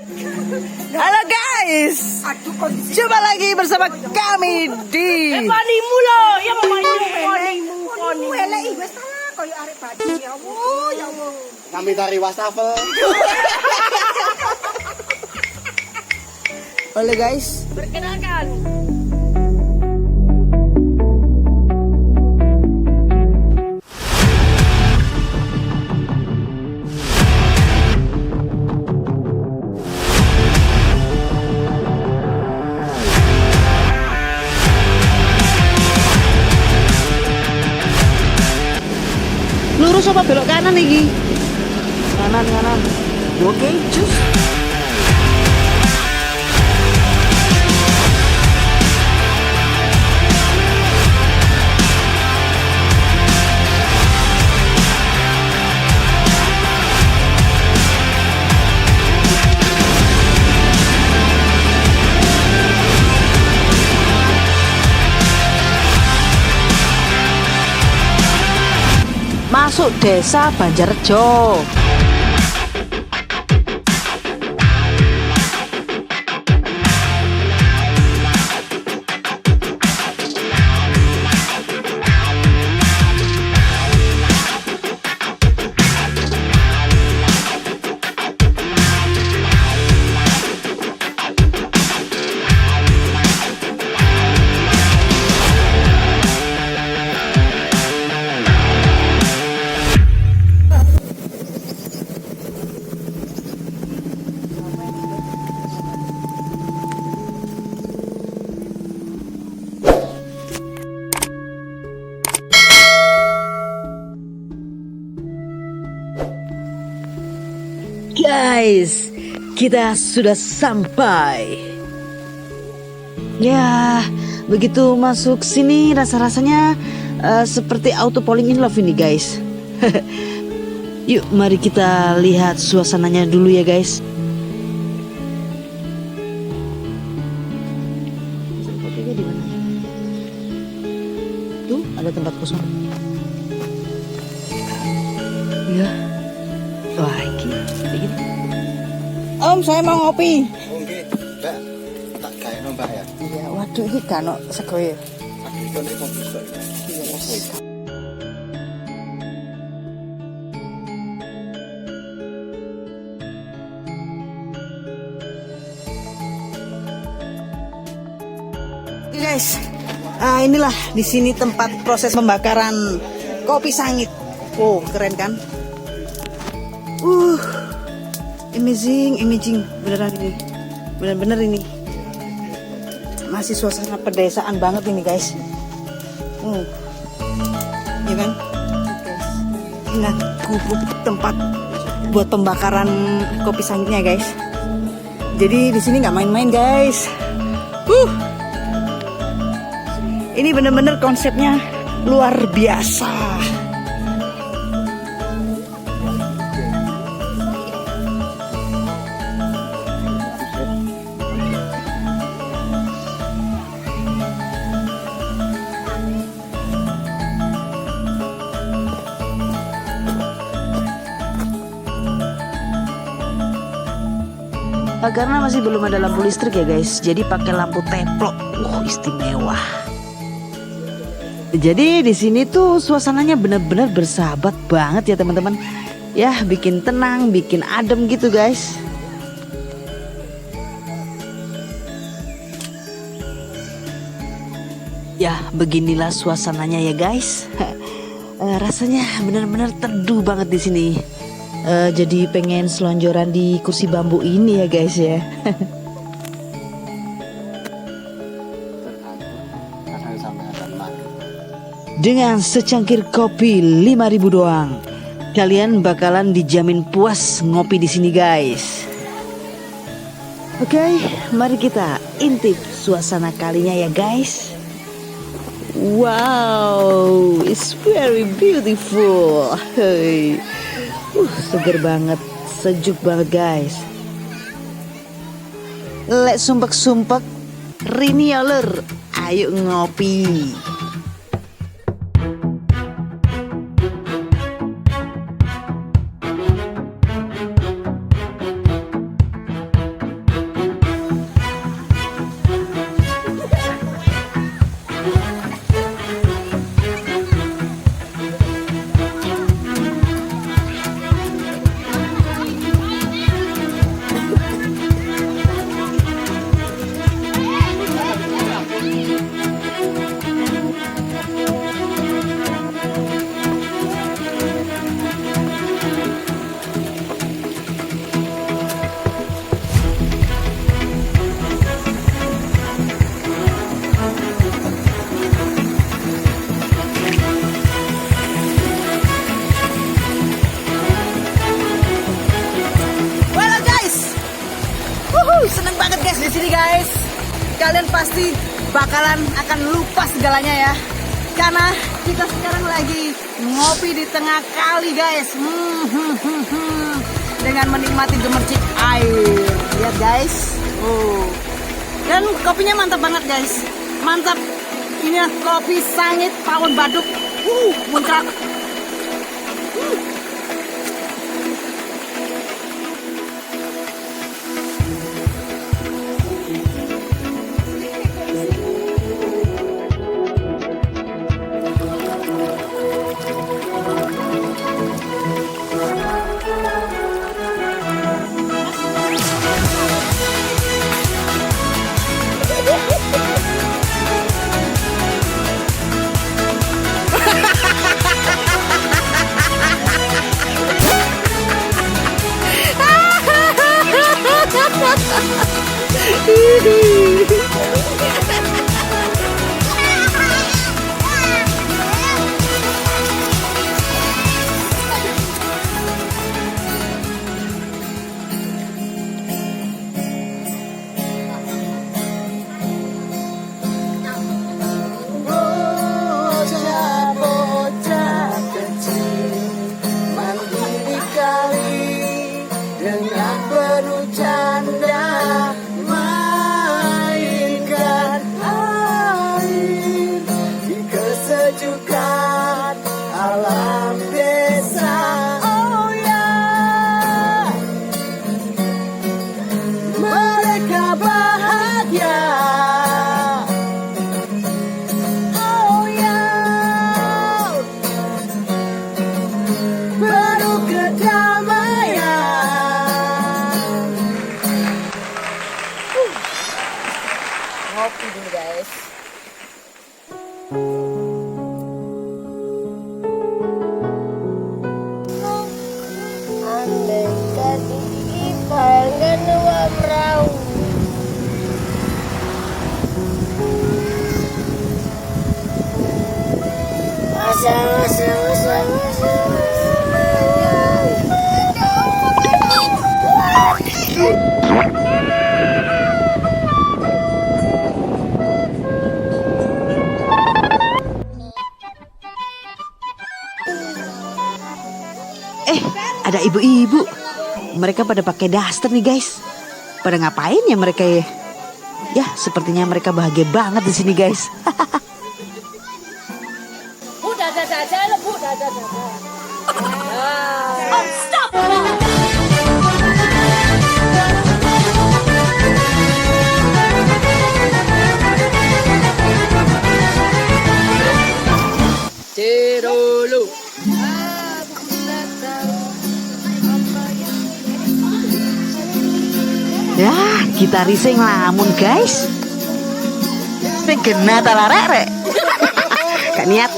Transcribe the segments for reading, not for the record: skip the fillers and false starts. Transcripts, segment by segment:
Halo guys, jumpa lagi bersama kami di Panimu lo, ya panimu. Elek iki wis salah koyo arek baju ya Allah, ya Allah. Kami tari wastafel. Halo guys, Perkenalkan. lurus apa belok kanan iki? Kanan. Oke, cus. Masuk desa Banjarjo. Guys, kita sudah sampai. Ya, begitu masuk sini rasa-rasanya seperti auto falling in love ini guys. Yuk, mari kita lihat suasananya dulu ya guys. Kopinya di mana? Tuh, ada tempat kosong. Ya. Wah, ini. Om, saya mau ngopi. Oke, Mbak. Tak gawe Mbak ya. Iya, waduh ini kan sego ya. Aku iki kok bisa. Yes. Oke guys, inilah di sini tempat proses pembakaran kopi sangit. Oh, keren kan? Amazing, beneran ini, bener-bener ini. Masih suasana pedesaan banget ini guys. Ya kan? Nah, gubuk tempat buat pembakaran kopi sangitnya guys. Jadi di sini nggak main-main guys. Ini bener-bener konsepnya luar biasa. Karena masih belum ada lampu listrik ya guys, jadi pakai lampu teplok. Istimewa. Jadi di sini tuh suasananya benar-benar bersahabat banget ya teman-teman. Ya, bikin tenang, bikin adem gitu guys. Ya, beginilah suasananya ya guys. Rasanya benar-benar teduh banget di sini. Jadi pengen selonjoran di kursi bambu ini ya guys ya. Dengan secangkir kopi 5.000 doang, kalian bakalan dijamin puas ngopi di sini guys. Oke, mari kita intip suasana kalinya ya guys. Wow, it's very beautiful. Hey. Seger banget, sejuk banget guys. Lek sumpek-sumpek, rini ya lur, ayo ngopi. sini guys, kalian pasti bakalan akan lupa segalanya ya. Karena kita sekarang lagi ngopi di tengah kali guys. Dengan menikmati gemercik air. Lihat guys. Dan kopinya mantap banget guys. Mantap. Ini kopi sangit pawon baduk. Muncrat. Bocah kecil mandi di kali dengan penuh canda, mainkan air di kesejukan alam desa. Oh ya, mereka bahagia. Oh ya, penuh kedamaian. Ngopi dulu guys. Andaikan ipangan wamrau. Ada ibu-ibu. Mereka pada pakai daster nih guys. Pada ngapain ya mereka ya? Ya, sepertinya mereka bahagia banget di sini guys. Cerolo. Ya, kita rising lamun guys. Segena talarek. Gak niat.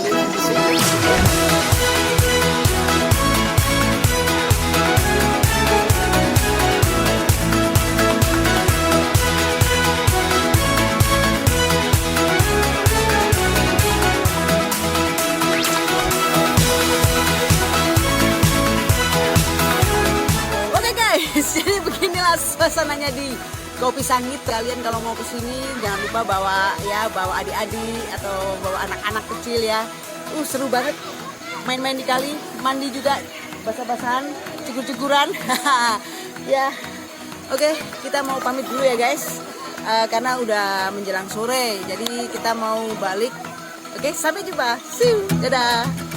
Oke guys, jadi beginilah suasananya di Kopi Sangit. Kalian kalau mau ke sini jangan lupa bawa adik-adik atau bawa anak-anak kecil ya. Seru banget. Main-main di kali, mandi juga, basah-basahan, cukur-cukuran. Ya. Oke, kita mau pamit dulu ya guys. Karena udah menjelang sore. Jadi kita mau balik. Oke, sampai jumpa. See you. Dadah.